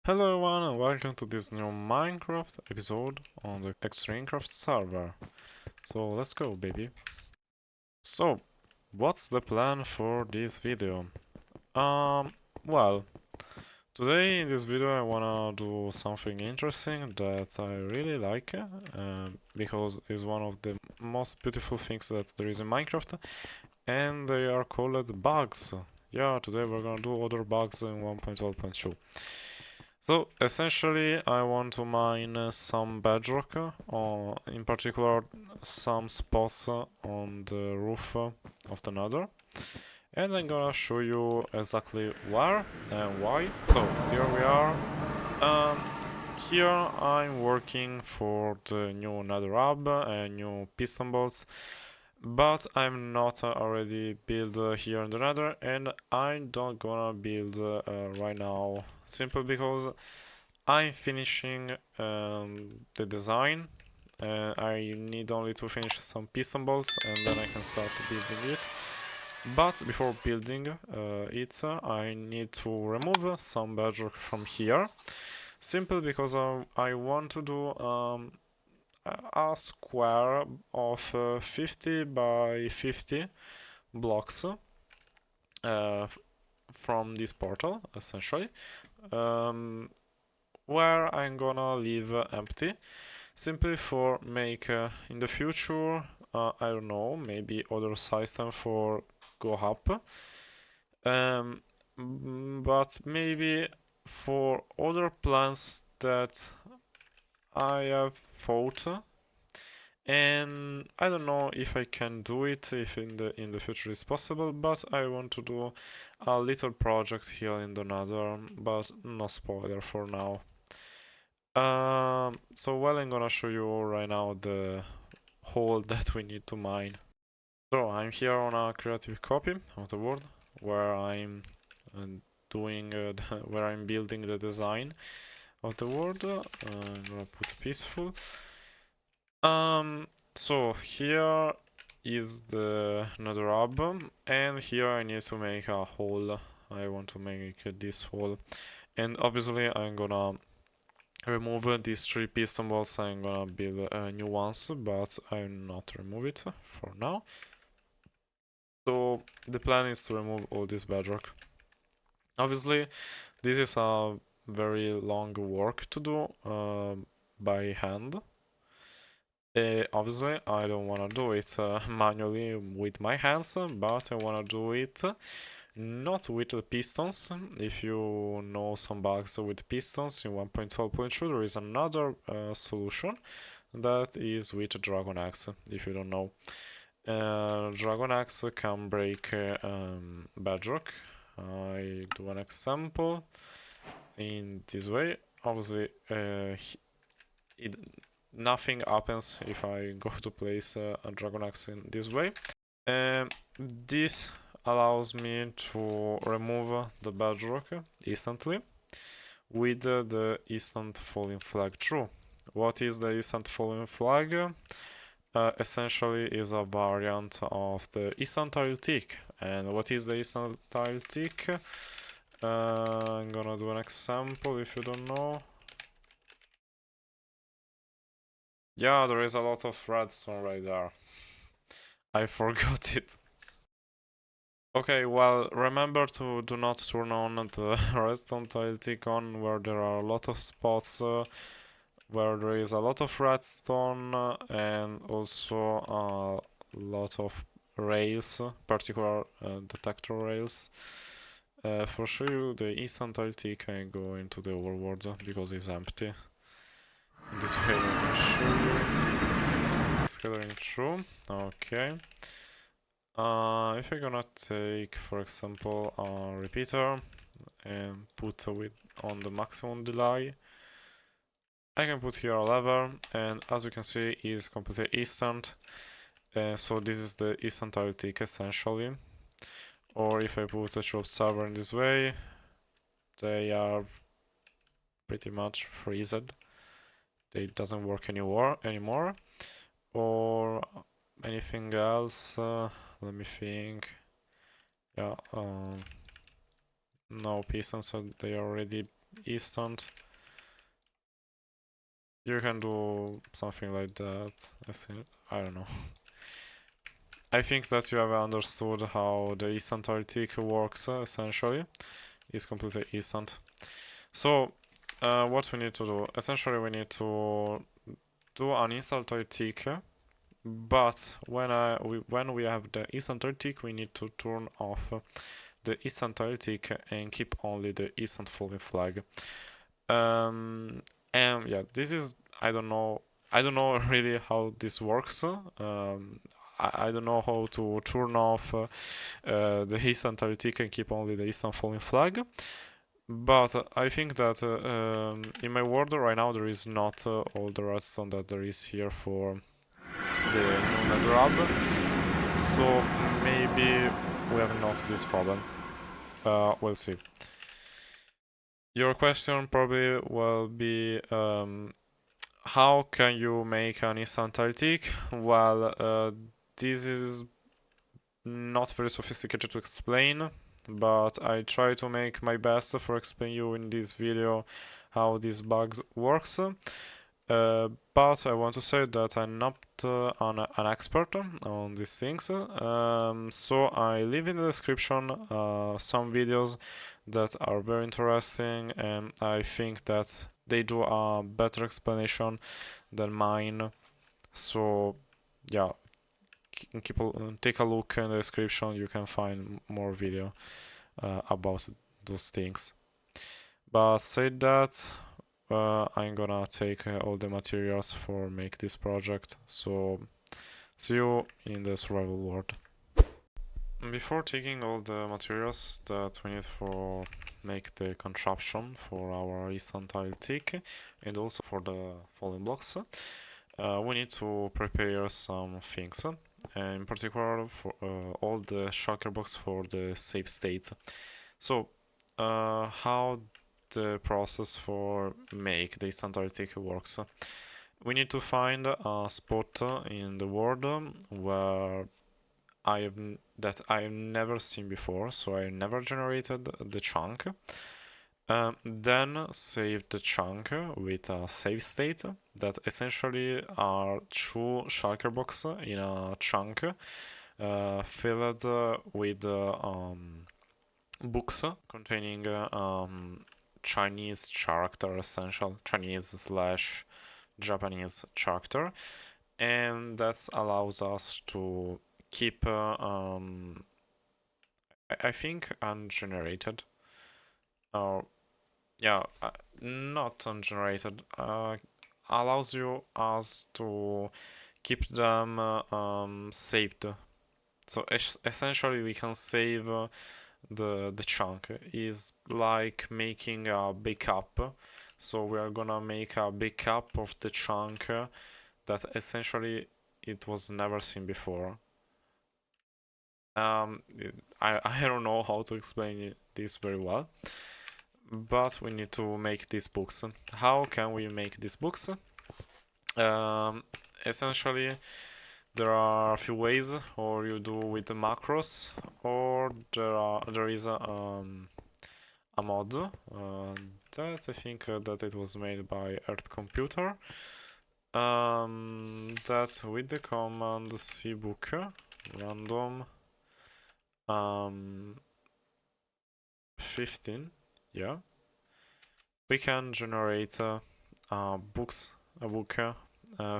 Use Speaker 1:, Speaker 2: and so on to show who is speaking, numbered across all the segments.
Speaker 1: Hello everyone and welcome to this new Minecraft episode on the ExtremeCraft server. So let's go, baby. So, what's the plan for this video? Well, today in this video I wanna do something interesting that I really like because it's one of the most beautiful things that there is in Minecraft, and they are called bugs. Yeah, today we're gonna do other bugs in 1.12.2. So essentially I want to mine some bedrock, or in particular some spots on the roof of the nether, and I'm gonna show you exactly where and why. So here we are. Um, Here I'm working for the new nether hub and new piston bolts, but I'm not already build here in the nether, and I'm not gonna build right now, simply because I'm finishing the design. I need only to finish some piston bolts and then I can start building it. But before building it, I need to remove some bedrock from here, simply because I want to do a square of 50 by 50 blocks from this portal, essentially, where I'm gonna leave empty, simply for make in the future, I don't know, maybe other system for go up, but maybe for other plans that I have thought, and I don't know if I can do it, if in the future is possible, but I want to do a little project here in the nether, but no spoiler for now. So I'm gonna show you right now the hole that we need to mine. So I'm here on a creative copy of the world where I'm doing where I'm building the design of the world. I'm gonna put peaceful. So here is the nether hub, and here I need to make a hole. I want to make this hole, and obviously I'm gonna remove these 3 piston bolts. I'm gonna build new ones, but I'll not remove it for now. So the plan is to remove all this bedrock. Obviously this is a very long work to do by hand. Obviously I don't want to do it manually with my hands, but I want to do it not with the pistons. If you know some bugs with pistons in 1.12.2, there is another solution that is with a dragon axe. If you don't know, dragon axe can break bedrock. I do an example in this way. Obviously nothing happens if I go to place a dragon axe in this way. This allows me to remove the bedrock instantly with the instant falling flag true. What is the instant falling flag? Essentially is a variant of the instant tile tick. And what is the instant tile tick? I'm gonna do an example if you don't know. Yeah, there is a lot of redstone right there. I forgot it. Okay, well, remember to do not turn on the redstone tile tick on where there are a lot of spots where there is a lot of redstone and also a lot of rails, particular detector rails. For show you the instant tile tick, I go into the overworld because it's empty. In this way I can show you. Scattering true. Okay. If I'm gonna take, for example, a repeater and put it on the maximum delay, I can put here a lever, and as you can see, it's completely instant. So this is the instant tile tick essentially. Or if I put a shop server in this way, they are pretty much freezed. They doesn't work anymore. Or anything else? Let me think. Yeah. No pistons, so they are already instant. You can do something like that. I don't know. I think that you have understood how the instant tick works essentially. It's completely instant. So what we need to do? Essentially we need to do an instant tick, but when we have the instant tick, we need to turn off the instant tick and keep only the instant falling flag. And yeah, this is I don't know really how this works. I don't know how to turn off the instant tick and keep only the instant falling flag. But I think that in my world right now there is not all the redstone that there is here for the new nether hub. So maybe we have not this problem. We'll see. Your question probably will be how can you make an instant tick? Well, this is not very sophisticated to explain, but I try to make my best for explain you in this video how this bug works. But I want to say that I'm not an expert on these things, so I leave in the description some videos that are very interesting, and I think that they do a better explanation than mine. So yeah, take a look in the description. You can find more video about those things. But said that, I'm gonna take all the materials for make this project. So see you in the survival world. Before taking all the materials that we need for make the contraption for our instant tile tick and also for the falling blocks, we need to prepare some things, in particular for all the shulker box for the safe state. So how the process for make the instant tile tick works. We need to find a spot in the world where I've never seen before, so I never generated the chunk. Then save the chunk with a save state that essentially are two shulker boxes in a chunk filled with books containing Chinese character, essential Chinese slash Japanese character, and that allows us to keep I think ungenerated or yeah not ungenerated allows you us to keep them saved. So essentially we can save the chunk. Is like making a backup. So we are gonna make a backup of the chunk that essentially it was never seen before. I don't know how to explain this very well, but we need to make these books. How can we make these books? Essentially, there are a few ways, or you do with the macros, or there is a mod that I think that it was made by Earth Computer. That with the command cbook random 15, yeah, we can generate a book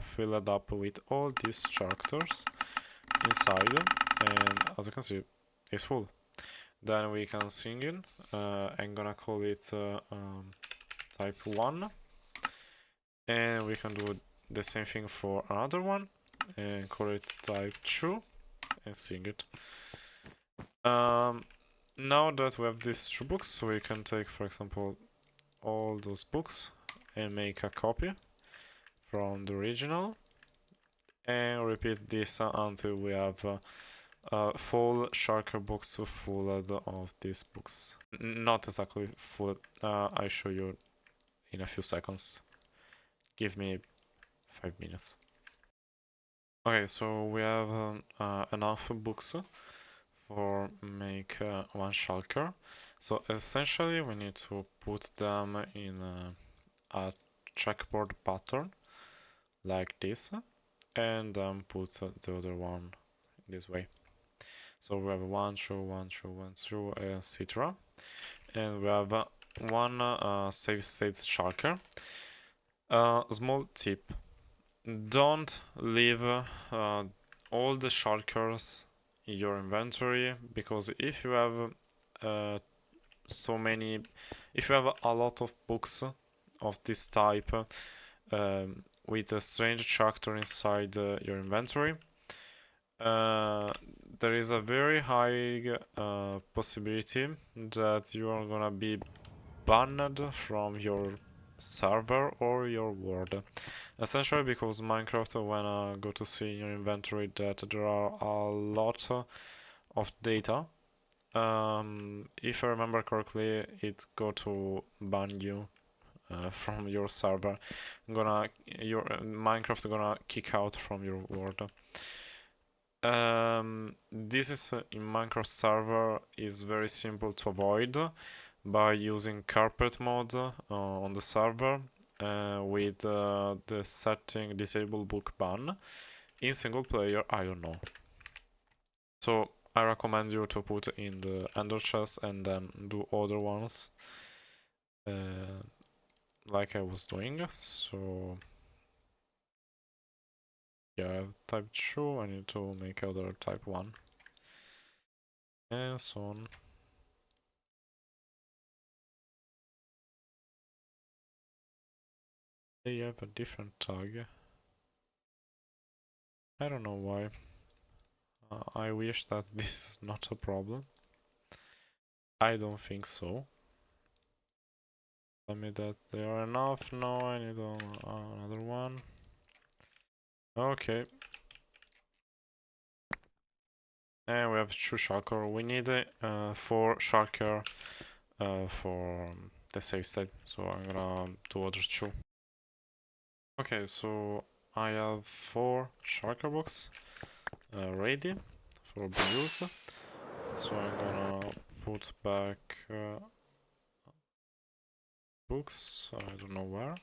Speaker 1: filled up with all these characters inside, and as you can see, it's full. Then we can sing in. I'm gonna call it type 1, and we can do the same thing for another one and call it type 2 and sing it. Now that we have these two books, we can take, for example, all those books and make a copy from the original and repeat this until we have full shulker box full of these books. Not exactly full. I'll show you in a few seconds. Give me 5 minutes. Okay, so we have enough books for make one shulker. So essentially we need to put them in a checkerboard pattern like this, and then put the other one this way. So we have 1, 2, 1, 2, 1, 2, etc. And we have one save state shulker. Small tip: don't leave all the shulkers in your inventory, because if you have if you have a lot of books of this type with a strange chapter inside your inventory, there is a very high possibility that you are gonna be banned from your server or your world. Essentially because Minecraft, when I go to see in your inventory that there are a lot of data, if I remember correctly, it go to ban you from your server. Your Minecraft gonna kick out from your world. This is in Minecraft server is very simple to avoid by using carpet mode on the server with the setting disable book ban. In single player, I don't know. So I recommend you to put in the ender chest and then do other ones like I was doing. So yeah, type 2, I need to make other type 1 and so on. They have a different tag. I don't know why. I wish that this is not a problem. I don't think so. Tell me that they are enough. No, I need another one. Okay. And we have 2 shulker. We need 4 shulker for the safe state. So I'm gonna do other 2. Okay, so I have 4 shulker box ready for being used. So I'm gonna put back books. I don't know where.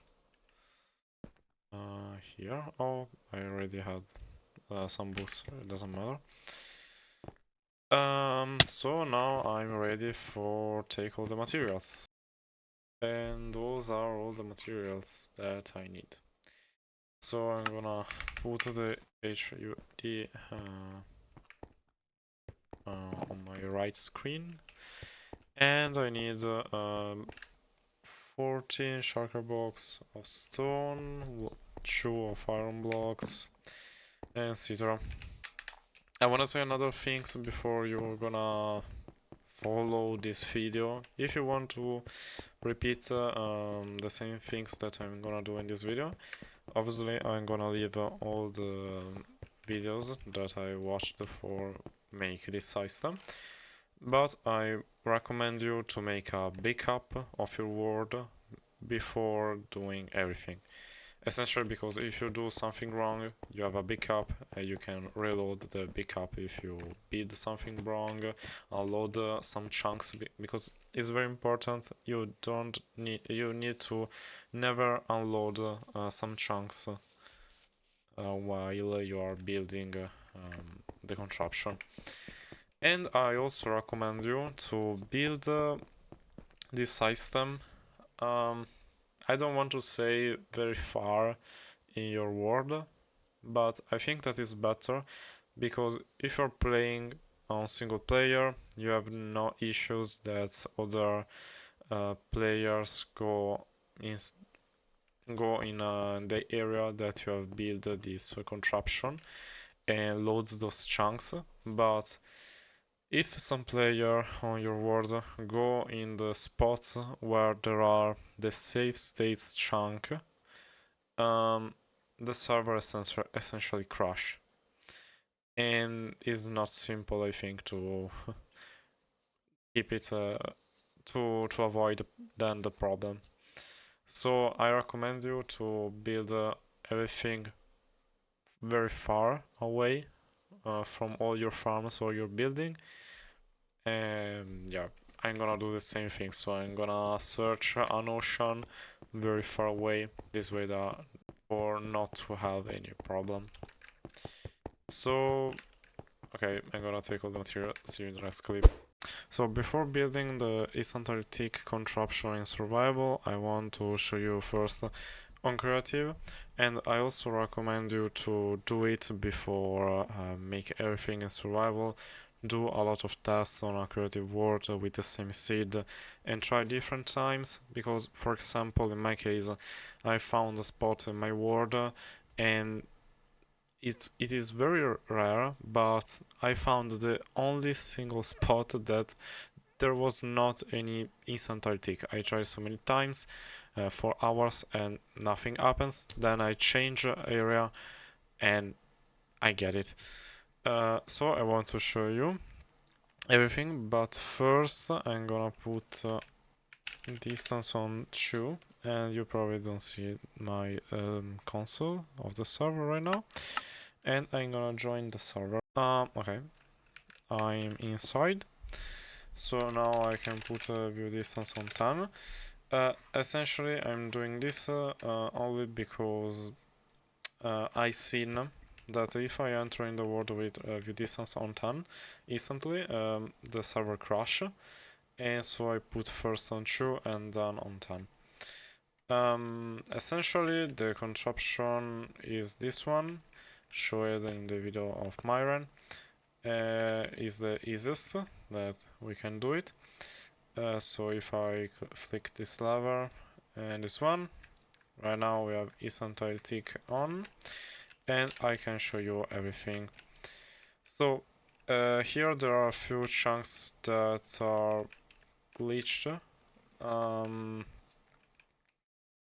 Speaker 1: Here. Oh, I already had some books. It doesn't matter. So now I'm ready for take all the materials. And those are all the materials that I need. So I'm gonna put the HUD on my right screen. And I need 14 shulker blocks of stone, 2 of iron blocks, and etc. I wanna say another thing before you're gonna follow this video. If you want to repeat the same things that I'm gonna do in this video, obviously I'm gonna leave all the videos that I watched for make this system, but I recommend you to make a backup of your world before doing everything. Essentially because if you do something wrong, you have a backup and you can reload the backup if you build something wrong, unload some chunks, because it's very important. You need to never unload some chunks while you are building the contraption. And I also recommend you to build this system. I don't want to say very far in your world, but I think that is better because if you're playing on single player, you have no issues that other players go in the area that you have built this contraption and load those chunks. But if some player on your world go in the spots where there are the safe states chunk, the server essentially crash, and is not simple, I think, to keep it to avoid then the problem. So I recommend you to build everything very far away from all your farms or your building. And yeah, I'm gonna do the same thing. So I'm gonna search an ocean very far away, this way that for not to have any problem. So okay, I'm gonna take all the material. See you in the next clip. So before building the Antarctic contraption in survival, I want to show you first on creative, and I also recommend you to do it before make everything in survival. Do a lot of tests on a creative world with the same seed and try different times, because for example in my case I found a spot in my world and it is very rare, but I found the only single spot that there was not any instant Antarctic. I tried so many times for hours and nothing happens. Then I change area and I get it. So I want to show you everything, but first I'm gonna put distance on 2, and you probably don't see my console of the server right now. And I'm gonna join the server. Okay, I'm inside. So now I can put view distance on 10. Essentially, I'm doing this only because I seen that if I enter in the world with view distance on 10, instantly the server crash, and so I put first on 2 and then on 10. Essentially, the contraption is this one, showed in the video of Myron. Is the easiest that we can do it. So if I flick this lever and this one, right now we have Isentile tick on, and I can show you everything. So here there are a few chunks that are glitched,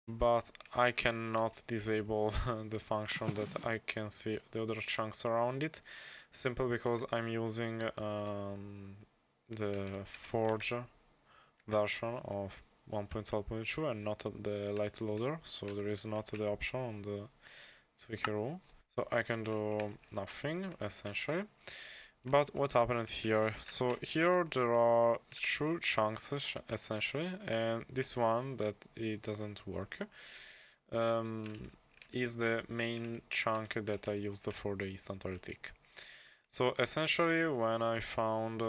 Speaker 1: but I cannot disable the function that I can see the other chunks around it, simply because I'm using the Forge version of 1.12.2 and not the light loader, so there is not the option on the tweaker rule. So I can do nothing essentially. But what happened here? So here there are 2 chunks essentially, and this one that it doesn't work is the main chunk that I used for the instant tick. So essentially, when I found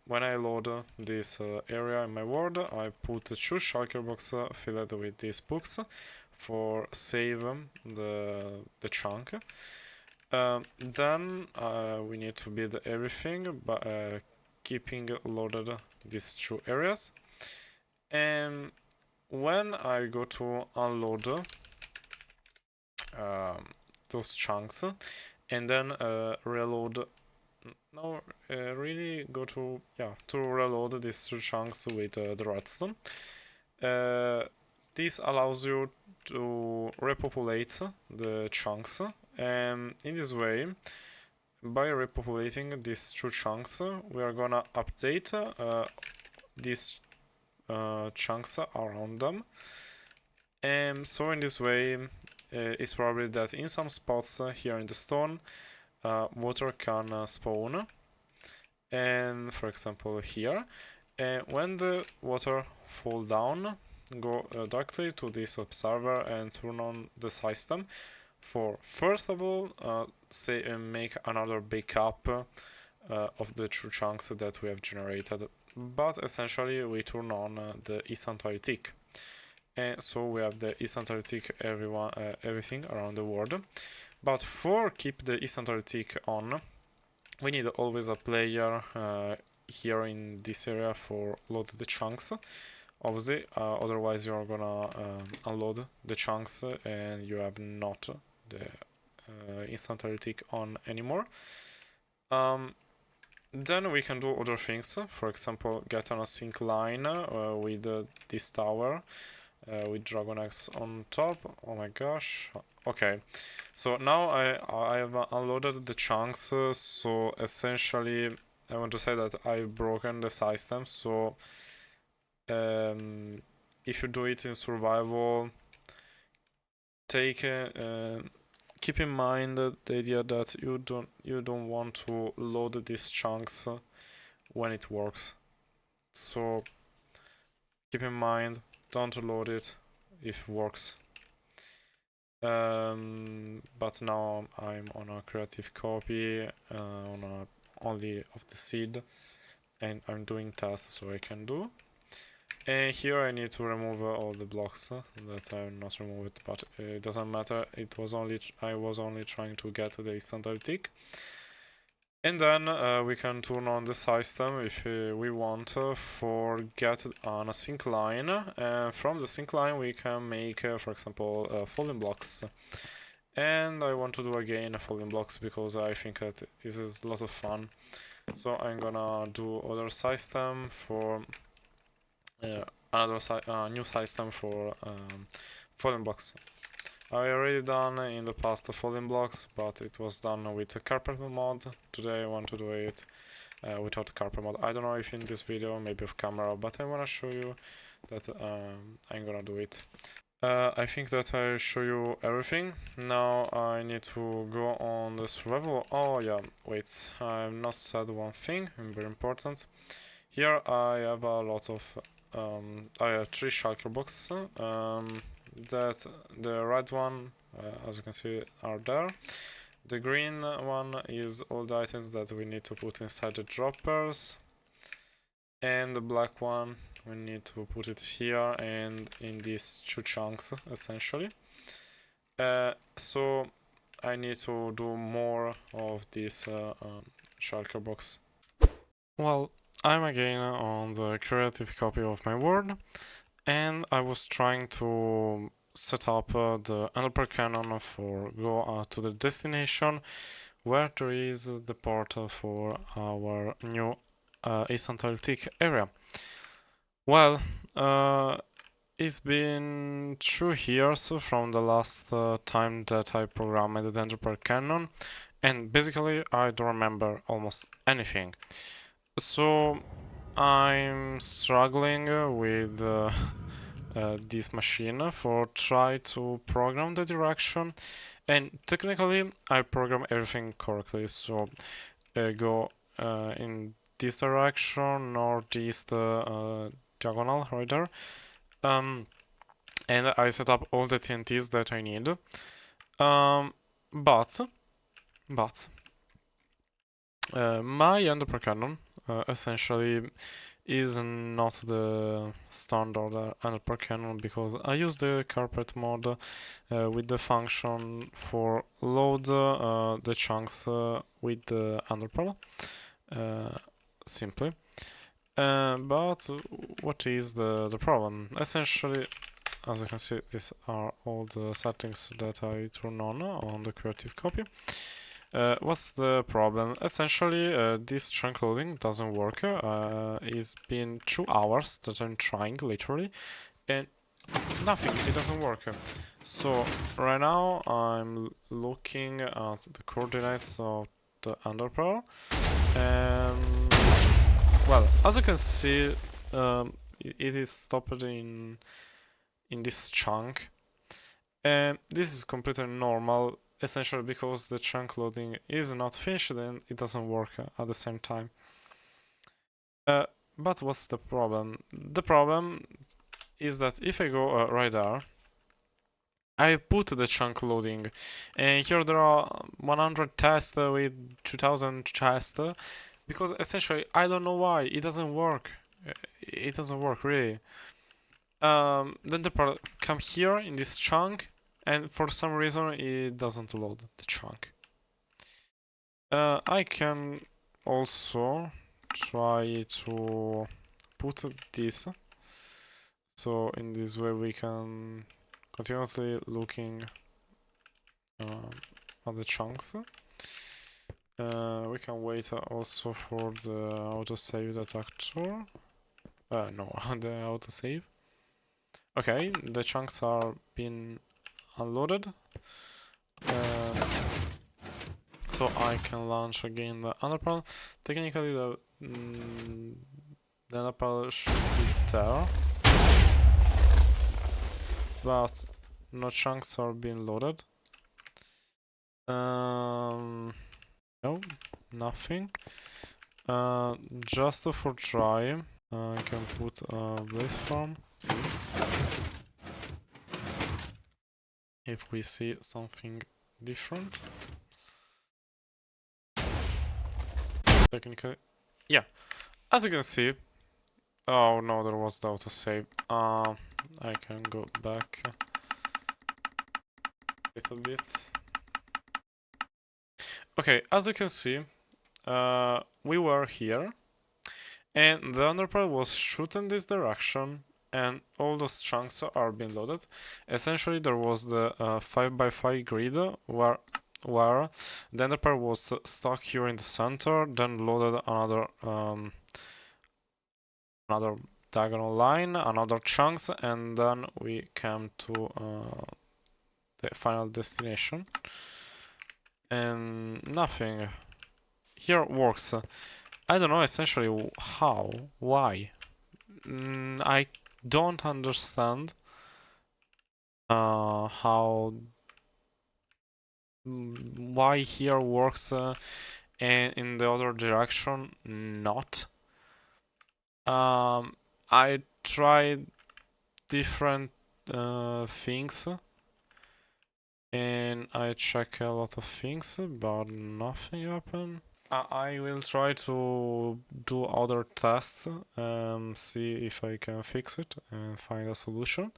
Speaker 1: when I load this area in my world, I put 2 shulker boxes filled with these books for save the chunk. Then we need to build everything, but keeping loaded these 2 areas. And when I go to unload those chunks and then reload, really go to reload these 2 chunks with the redstone. This allows you to repopulate the chunks, and in this way, by repopulating these 2 chunks, we are gonna update these chunks around them. And so in this way, it's probably that in some spots here in the stone, water can spawn, and for example here, when the water fall down, go directly to this observer and turn on the system for first of all make another backup of the 2 chunks that we have generated, but essentially we turn on the instantaneous tick, and so we have the instantaneous tick everything around the world. But for keep the instantaneous tick on, we need always a player here in this area for load the chunks. Obviously, otherwise you're gonna unload the chunks and you have not the instantaneous tick on anymore. Then we can do other things. For example, get on a sync line with this tower with Dragon Eggs on top. Oh my gosh. Okay, so now I have unloaded the chunks, so essentially I want to say that I've broken the system. So if you do it in survival, keep in mind the idea that you don't want to load these chunks when it works. so keep in mind, don't load it if it works. But now I'm on a creative copy only of the seed, and I'm doing tests so I can do. And here I need to remove all the blocks that are not removed, but it doesn't matter. I was only trying to get the instant tick. And then we can turn on the system if we want for get on a sync line. From the sync line we can make, for example, folding blocks. And I want to do again folding blocks because I think that this is a lot of fun. So I'm gonna do other system for new system for folding blocks. I already done in the past folding blocks, but it was done with a carpet mod. Today I want to do it without carpet mod. I don't know if in this video, maybe off camera, but I wanna show you that I'm gonna do it. I think that I show you everything. Now I need to go on the survival. Oh yeah, wait, I've not said one thing, very important. Here I have a lot of I have 3 shulker boxes. That the red one, as you can see, are there. The green one is all the items that we need to put inside the droppers, and the black one we need to put it here and in these 2 chunks essentially. So I need to do more of this shulker box. Well, I'm again on the creative copy of my world, and I was trying to set up the underpearl cannon for go to the destination where there is the portal for our new instant tick area. Well, it's been 2 years from the last time that I programmed the underpearl cannon, and basically I don't remember almost anything. So I'm struggling with this machine for try to program the direction, and technically I program everything correctly. So go in this direction, northeast diagonal right there, and I set up all the TNTs that I need. But my underpearl cannon essentially is not the standard underpearl cannon because I use the carpet mod with the function for load the chunks with the underpearl simply. But what is the problem? Essentially, as you can see, these are all the settings that I turn on the creative copy. What's the problem? Essentially, this chunk loading doesn't work. It's been 2 hours that I'm trying, literally, and nothing, it doesn't work. So, right now, I'm looking at the coordinates of the underpearl, and, well, as you can see, it is stopped in this chunk, and this is completely normal, essentially because the chunk loading is not finished and it doesn't work at the same time. But what's the problem? The problem is that if I go right there, I put the chunk loading, and here there are 100 tests with 2000 chests, because essentially I don't know why it doesn't work. It doesn't work really. Then the part come here in this chunk, and for some reason it doesn't load the chunk. I can also try to put this, so in this way we can continuously looking at the chunks. We can wait also for the autosave detector. No, the autosave. Okay, the chunks are being unloaded. So I can launch again the underpearl. Technically the underpearl should be there, but no chunks are being loaded. No, nothing. Just for try, I can put a blaze farm. See if we see something different. Technically, yeah. As you can see, oh no, there was the autosave. I can go back a little bit. Okay, as you can see, we were here, and the underpart was shooting this direction, and all those chunks are being loaded. Essentially, there was the 5x5 grid where the underpart was stuck here in the center, then loaded another diagonal line, another chunks, and then we came to the final destination. And nothing here works. I don't know essentially how, why. I don't understand how why here works and in the other direction not. I tried different things and I check a lot of things, but nothing happened. I will try to do other tests, see if I can fix it and find a solution.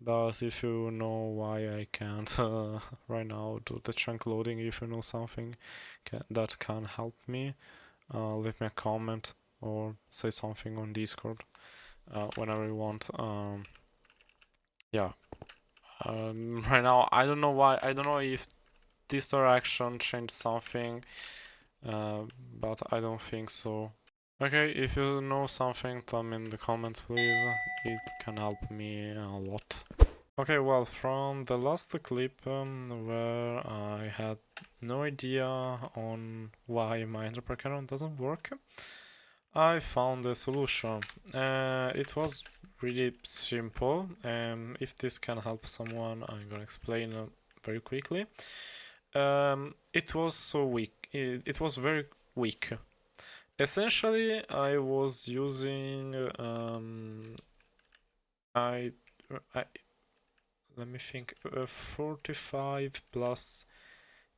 Speaker 1: But if you know why I can't right now do the chunk loading, if you know something that can help me, leave me a comment or say something on Discord whenever you want. Yeah. Right now, I don't know why. I don't know if this direction changed something, but I don't think so. Okay, if you know something, tell me in the comments, please. It can help me a lot. Okay, well, from the last clip where I had no idea on why my Enderpearl cannon doesn't work, I found a solution. It was really simple, and if this can help someone, I'm gonna explain very quickly. It was so weak. It was very weak. Essentially, I was using I let me think. 45 plus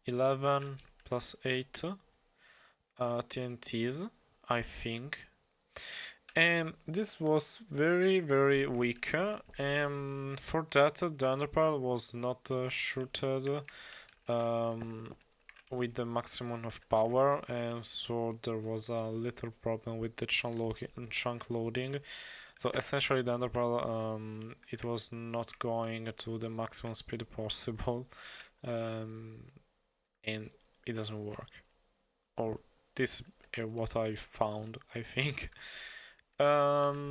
Speaker 1: 11 plus 8 TNTs, I think. And this was very, very weak. And for that, the underpearl was not shooted with the maximum of power, and so there was a little problem with the chunk loading. So essentially, the underpearl it was not going to the maximum speed possible, and it doesn't work. Or this is what I found, I think. Well,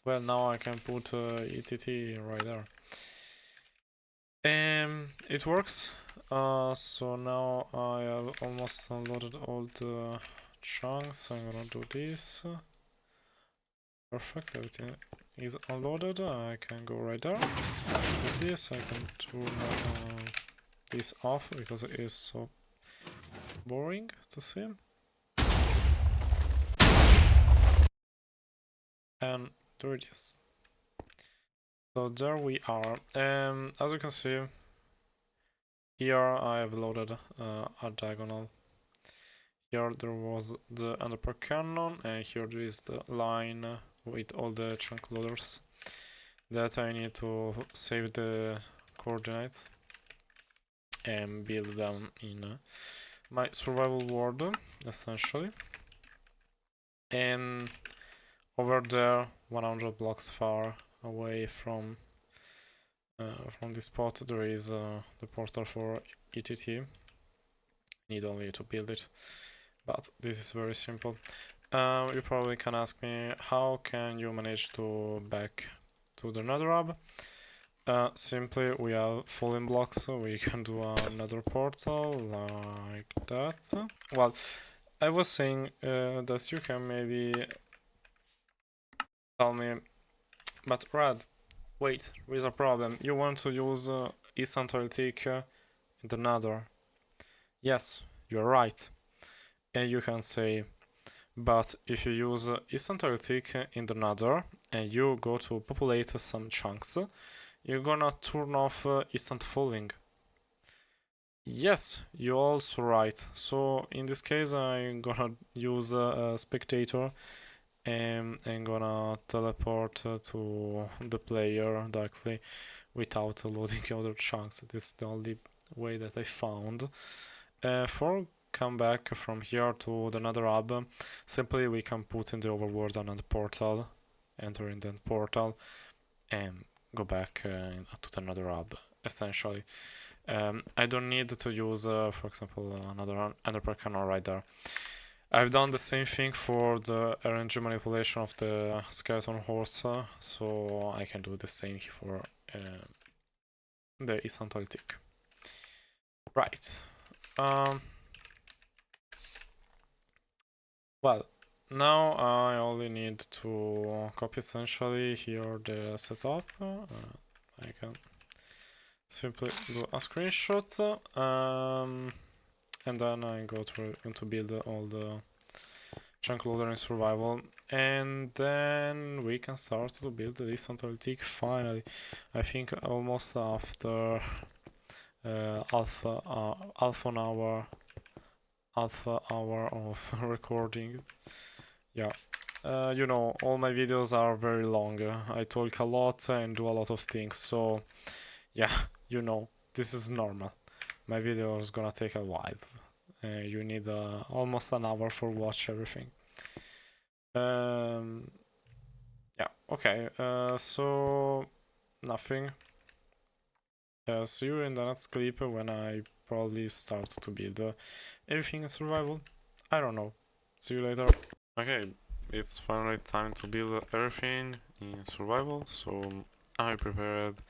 Speaker 1: now I can put ETT right there. It works. So now I have almost unloaded all the chunks. I'm gonna do this. Perfect, everything is unloaded. I can go right there. With this, I can turn this off because it is so boring to see. And there it is. So there we are. As you can see, here I have loaded a diagonal. Here there was the underpearl cannon, and here there is the line with all the chunk loaders that I need to save the coordinates and build them in my survival world, essentially. And over there, 100 blocks far away from this spot, there is the portal for ETT. Need only to build it, but this is very simple. You probably can ask me, how can you manage to back to the nether hub? Simply, we have falling blocks, so we can do another portal like that. Well, I was saying that you can maybe tell me, but Rad, wait, there is a problem. You want to use East Antarctic in the nether. Yes, you're right. And you can say, But if you use eccentric in the nether and you go to populate some chunks, you're gonna turn off instant falling. Yes, you're also right. So in this case, I'm gonna use a spectator and I'm gonna teleport to the player directly without loading other chunks. This is the only way that I found. For come back from here to the nether hub, simply we can put in the overworld another portal, enter in the portal, and go back to the nether hub, essentially. I don't need to use, for example, another enderpearl cannon right there. I've done the same thing for the RNG manipulation of the skeleton horse, so I can do the same for the eccentric. Right. Well, now I only need to copy essentially here the setup. I can simply do a screenshot, and then I go to build all the chunk loader in survival, and then we can start to build this analytic finally. I think almost after half an hour of recording. Yeah. You know, all my videos are very long. I talk a lot and do a lot of things, so yeah, you know, this is normal. My video is gonna take a while. You need almost an hour for watch everything. Yeah, okay. So nothing. See you in the next clip when I probably start to build everything in survival. I don't know. See you later. Okay, it's finally time to build everything in survival. So I prepared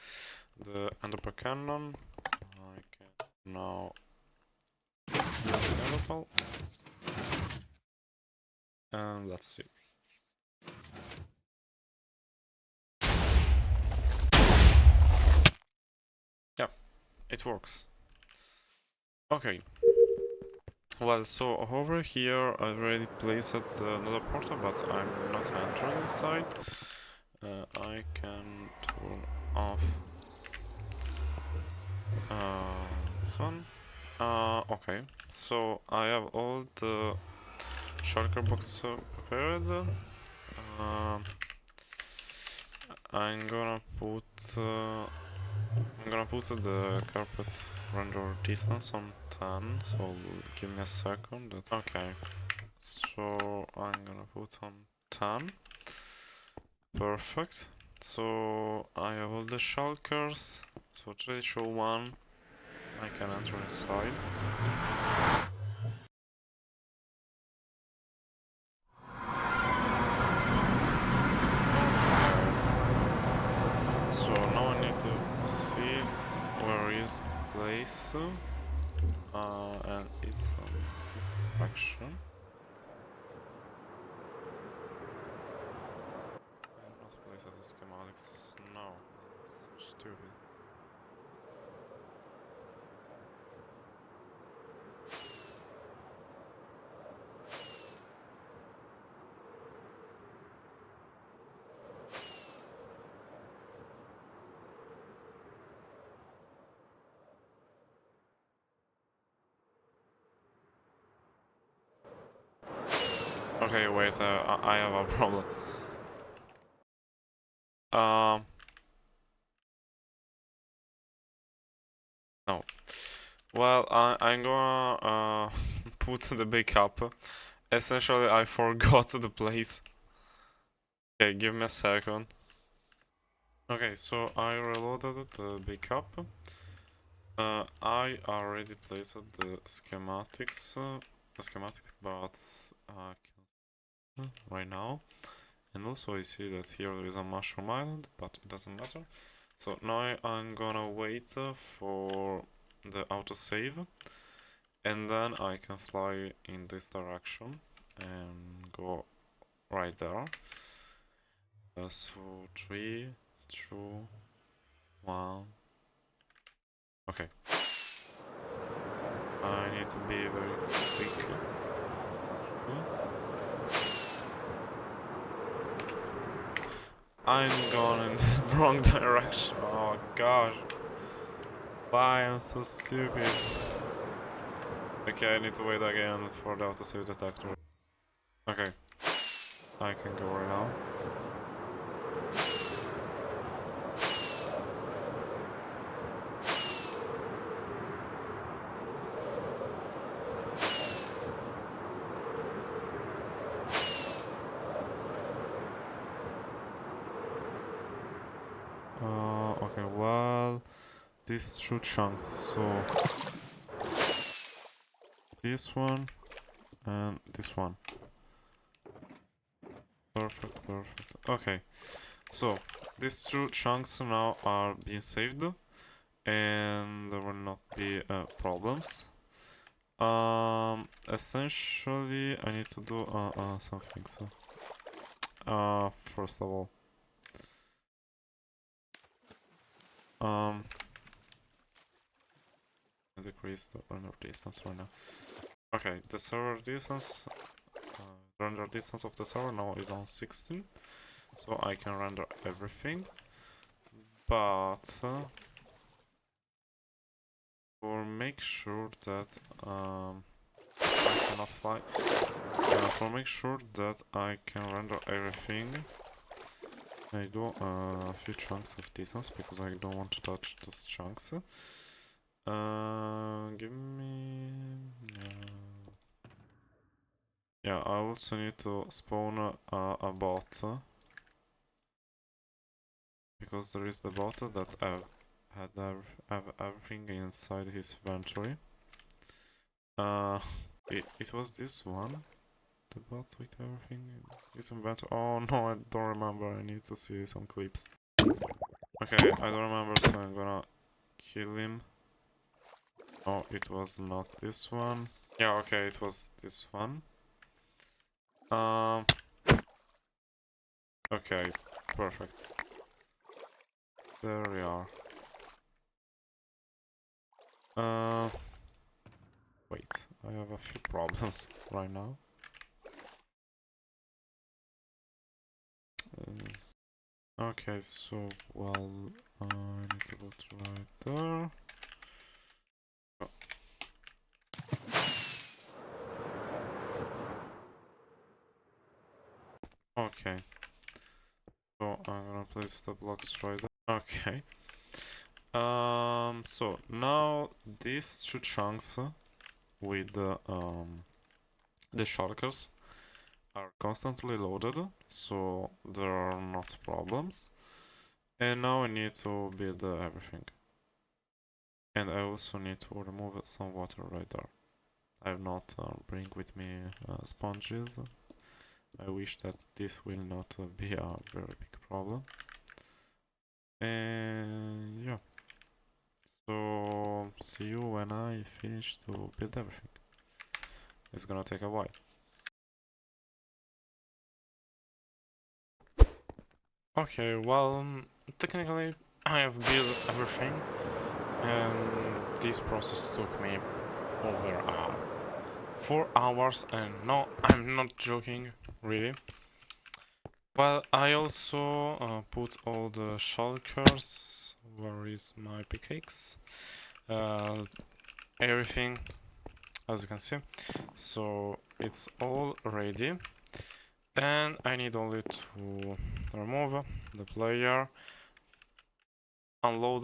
Speaker 1: the enderpearl cannon. I can now use the enderpearl. And let's see. Yeah, it works. Okay. Well, so over here I already placed another portal, but I'm not entering inside. I can turn off this one. Okay, so I have all the shulker box prepared. I'm gonna put the carpet render distance on 10, so give me a second. Okay, so I'm gonna put on 10. Perfect. So I have all the shulkers. So today show one. I can enter inside. So now I need to see where is the place, and it's on this direction. I have not placed the schematics. No, that's so stupid. Okay, wait, I have a problem. No. Well, I'm gonna put the backup. Essentially, I forgot the place. Okay, give me a second. Okay, so I reloaded the backup. I already placed the schematics, but I can't right now. And also I see that here there is a mushroom island, but it doesn't matter. So now I'm gonna wait for the autosave, and then I can fly in this direction and go right there. So 3, 2, 1. Okay. I need to be very quick. I'm going in the wrong direction. Oh gosh. Why I'm so stupid. Okay, I need to wait again for the autosave detector. Okay. I can go right now. Okay, well, these two chunks, so this one and this one. Perfect, perfect. Okay, so these two chunks now are being saved, and there will not be problems. Essentially, I need to do something. So, first of all, um, decrease the render distance right now. Okay, the server distance, render distance of the server now is on 16, so I can render everything. But for make sure that I cannot fly. For make sure that I can render everything, I go a few chunks of distance because I don't want to touch those chunks. Give me. Yeah, I also need to spawn a bot because there is the bot that have everything inside his inventory. It was this one. The bot with everything is inventory. Oh no, I don't remember. I need to see some clips. Okay, I don't remember, so I'm gonna kill him. Oh, it was not this one. Yeah, okay, it was this one. Okay, perfect. There we are. Wait, I have a few problems right now. Okay, so, well, I need to go to right there. Oh. Okay. So, I'm gonna place the blocks right there. Okay. So, now these two chunks with the shulkers are constantly loaded, so there are not problems. And now I need to build everything. And I also need to remove some water right there. I have not bring with me sponges. I wish that this will not be a very big problem. And yeah. So see you when I finish to build everything. It's gonna take a while. Okay, well, technically I have built everything, and this process took me over 4 hours, and no, I'm not joking, really. Well, I also put all the shulkers. Where is my pickaxe? Everything, as you can see. So it's all ready, and I need only to remove the player, unload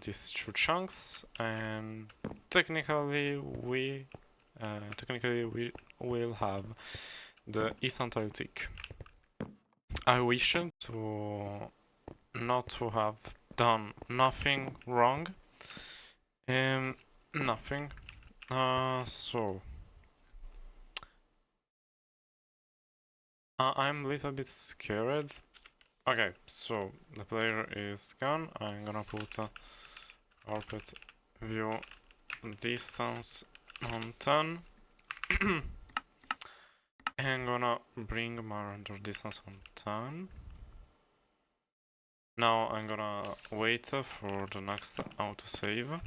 Speaker 1: these two chunks, and technically we will have the instant tick. I wish to not to have done nothing wrong. Nothing. So I'm a little bit scared. Okay, so the player is gone. I'm gonna put a carpet view distance on 10. I'm gonna bring my render distance on 10. Now I'm gonna wait for the next autosave.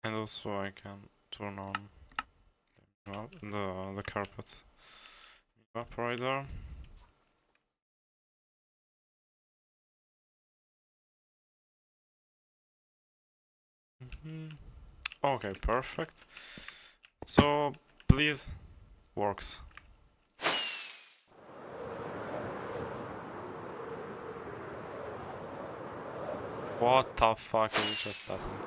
Speaker 1: And also I can turn on the carpet evaporator. Okay, perfect. So, please, works. What the fuck just happened?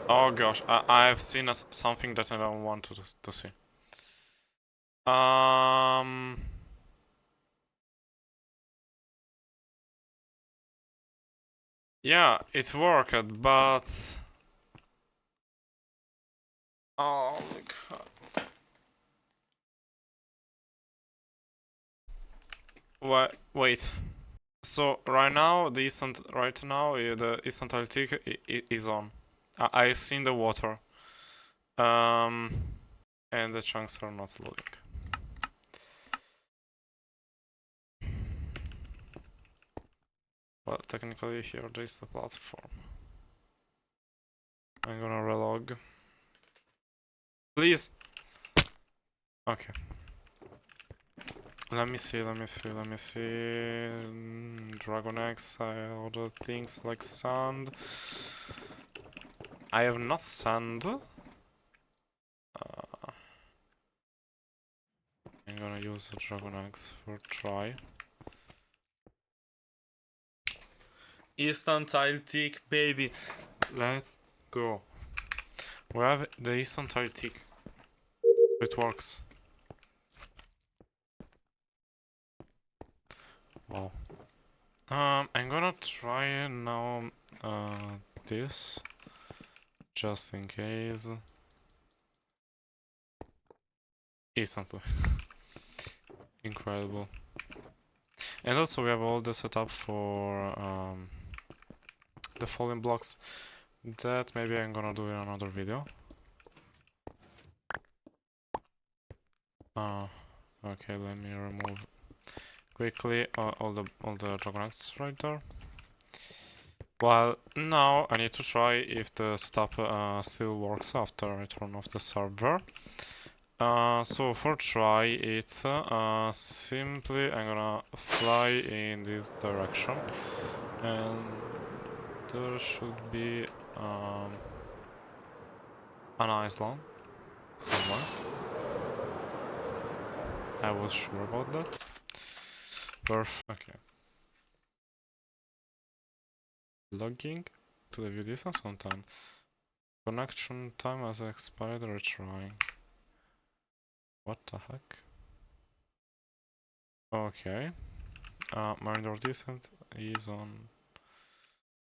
Speaker 1: Oh gosh, I've seen something that I don't want to see. Yeah, it worked, but... Oh my god. Wait. So right now the instant LT is on. I seen the water. And the chunks are not loading. Well, technically here there is the platform. I'm gonna relog. Please. Okay. Let me see. Dragon eggs, other things like sand. I have not sand. I'm gonna use the dragon eggs for try. Instant tile tick, baby. Let's go. We have the instant tile tick. It works. Wow. I'm gonna try now this, just in case. Instantly. Incredible. And also we have all the setup for the falling blocks. That maybe I'm gonna do in another video. Okay, let me remove quickly all the dragon eggs right there. Well, now I need to try if the setup still works after I turn off the server. So for try it, simply I'm gonna fly in this direction, and there should be an island somewhere. I was sure about that. Perfect. Okay. Logging to the view distance on time. Connection time has expired. Retrying. What the heck? Okay. My indoor distance is on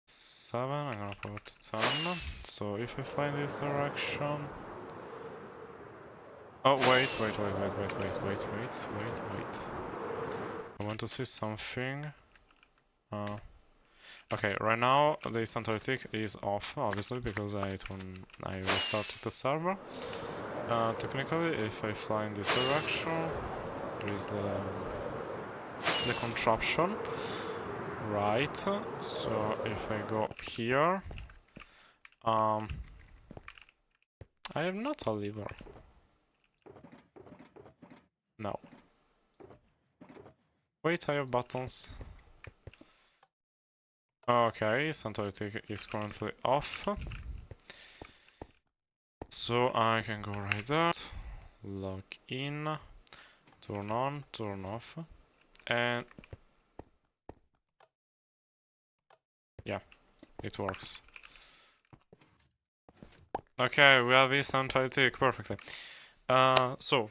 Speaker 1: 7. I'm gonna put 10. So if I fly in this direction. Oh, wait. I want to see something. Okay, right now the instant tick is off, obviously, because I restarted the server. Technically, if I fly in this direction, there is the contraption, right? So if I go here, I have not a lever. No. Wait, I have buttons. Okay, Santotic is currently off. So I can go right there, log in, turn on, turn off, and yeah, it works. Okay, we have instant tick perfectly. So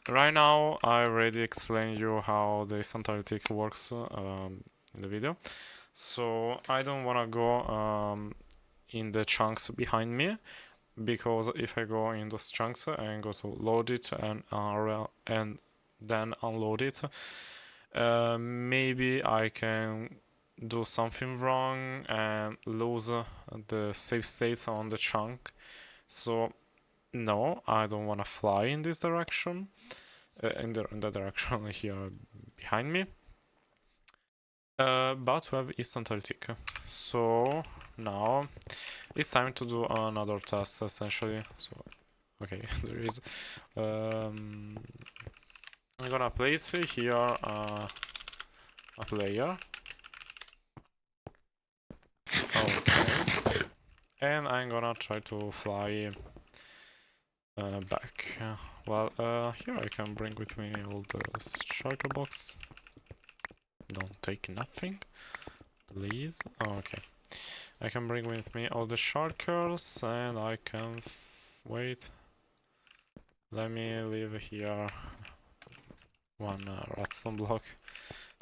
Speaker 1: right now I already explained you how the instant tick works in the video. So I don't wanna go in the chunks behind me, because if I go in those chunks and go to load it and then unload it, maybe I can do something wrong and lose the save states on the chunk. So no, I don't want to fly in this direction, in the direction here behind me. But we have instant tick. So now it's time to do another test, essentially. So okay, there is I'm gonna place here a player. Okay. And I'm gonna try to fly back. Here I can bring with me all the shulker box. Don't take nothing, please. Oh, okay. I can bring with me all the shulkers, and I can wait. Let me leave here one redstone block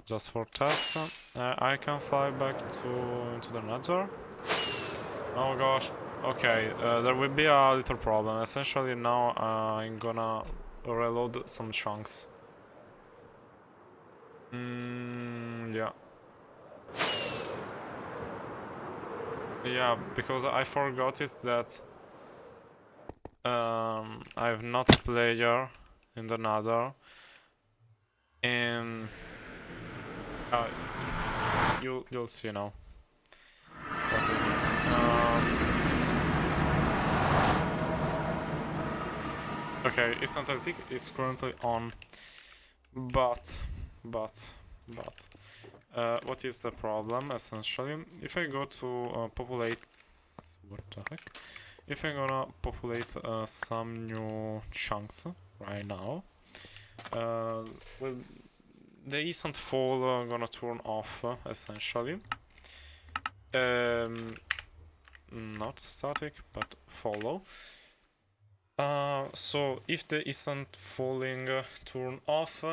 Speaker 1: just for test. I can fly back into the nether. Oh gosh. Okay, there will be a little problem. Essentially now I'm gonna reload some chunks. Yeah. Yeah, because I forgot it that I've not a player in the nether. And you'll see now what it means. Okay, Istantaltic is currently on, but what is the problem essentially? If I go to populate, what the heck? If I'm gonna populate some new chunks right now, well, the instant fall gonna turn off essentially. Not static, but follow. So if the instant falling turn off,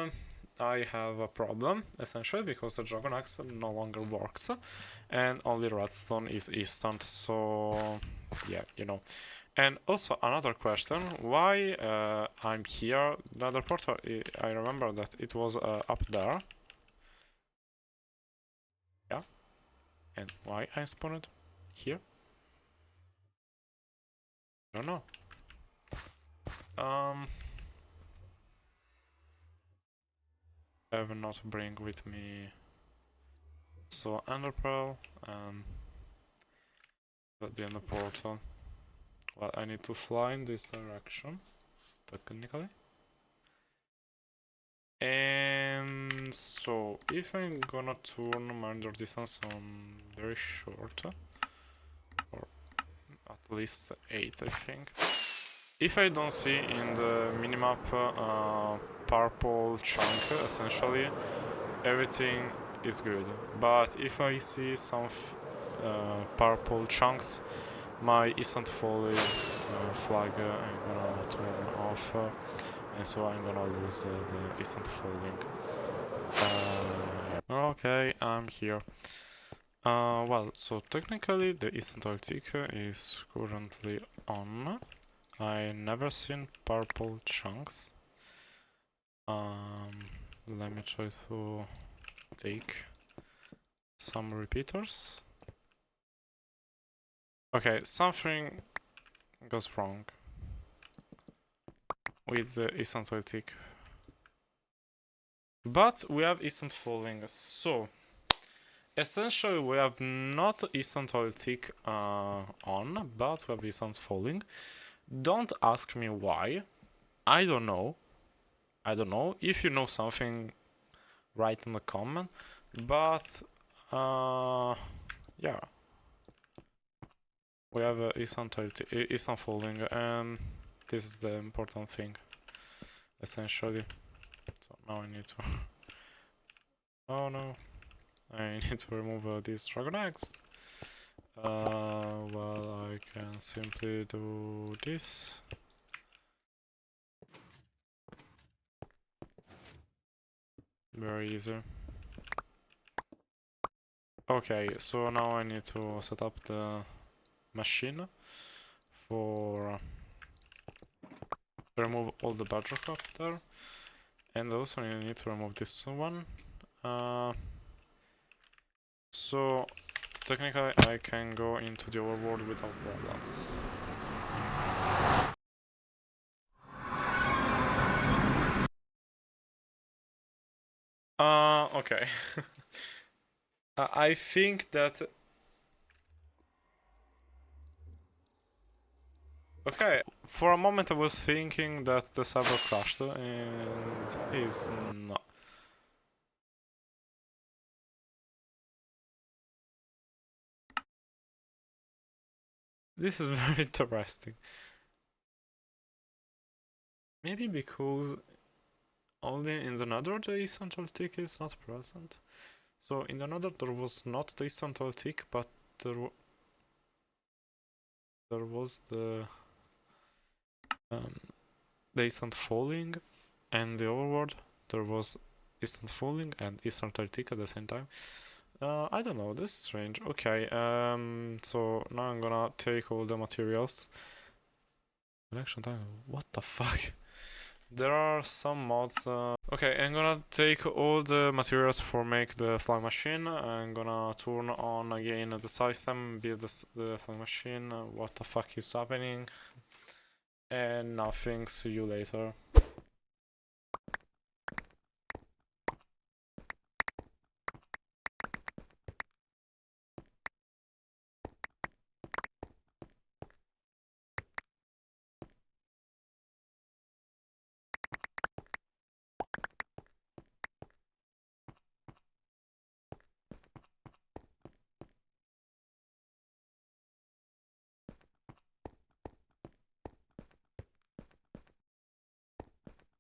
Speaker 1: I have a problem essentially because the dragon axe no longer works, and only redstone is instant. So yeah, you know. And also another question: why I'm here? The other portal, I remember that it was up there. Yeah, and why I spawned here? I don't know. I will not bring with me so ender pearl at the ender portal. Well, I need to fly in this direction, technically. And so, if I'm gonna turn my render distance on very short, or at least 8, I think. If I don't see in the minimap purple chunk, essentially, everything is good. But if I see some purple chunks, my instant falling flag I'm gonna turn off, and so I'm gonna lose the instant falling. Okay, I'm here. Well, so technically the instant tick is currently on. I never seen purple chunks. Let me try to take some repeaters. Okay, something goes wrong with the instant tick. But we have instant falling, so essentially we have not instant tick on, but we have instant falling. Don't ask me why. I don't know. If you know something, write in the comment. But yeah, we have instant falling, and this is the important thing, essentially. So now I need to. Oh no, I need to remove this dragon axe. Well, I can simply do this. Very easy. Okay, so now I need to set up the machine for remove all the bedrock after, and also I need to remove this one. So technically I can go into the overworld without problems. Okay. I think that... Okay, for a moment I was thinking that the server crashed, and is not. this is very interesting. Maybe because only in the nether the essential tick is not present. So in the nether there was not the essential tick, but there was the instant falling, and the overworld there was instant falling and essential tick at the same time. I don't know, this is strange. Okay, so now I'm gonna take all the materials. Collection time, what the fuck? There are some mods. Okay, I'm gonna take all the materials for make the flying machine. I'm gonna turn on again the system, build the flying machine. What the fuck is happening? And nothing, see you later.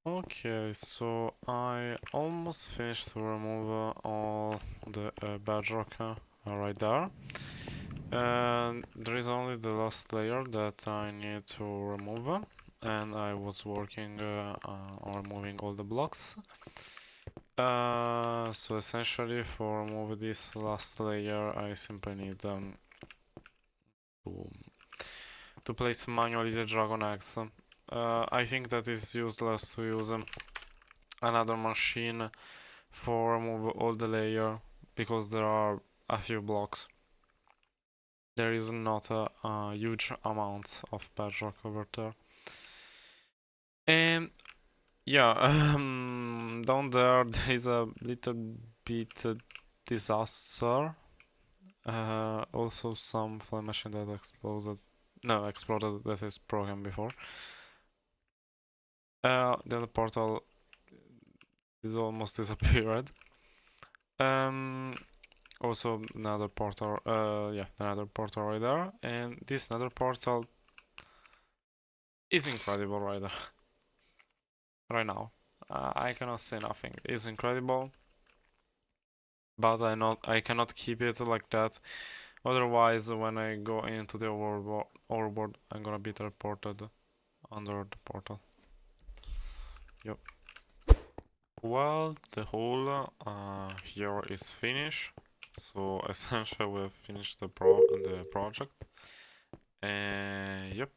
Speaker 1: Okay, so I almost finished to remove all the bedrock right there. And there is only the last layer that I need to remove, and I was working on removing all the blocks. So essentially for remove this last layer I simply need to place manually the dragon eggs. I think that is useless to use another machine for remove all the layer because there are a few blocks. There is not a huge amount of bedrock over there. And yeah, down there is a little bit disaster. Also some flame machine that exploded. No, exploded that is broken before. Then the portal is almost disappeared. Also another portal, yeah, another portal right there, and this another portal is incredible right there. Right now, I cannot say nothing. It's incredible, but I cannot keep it like that. Otherwise, when I go into the overboard, I'm gonna be teleported under the portal. Yep. Well, the whole here is finished. So essentially, we've finished the project. And yep.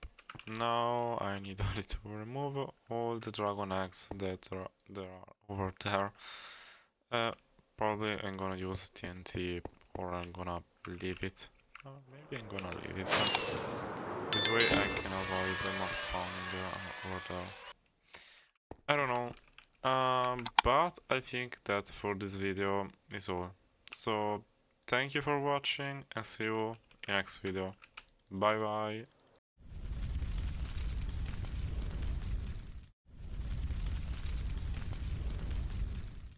Speaker 1: Now I need only to remove all the dragon eggs that are over there. Probably I'm gonna use TNT, or I'm gonna leave it. Maybe I'm gonna leave it. This way I can avoid the mob spawning over there. I don't know. But I think that for this video is all. So thank you for watching and see you in next video. Bye bye.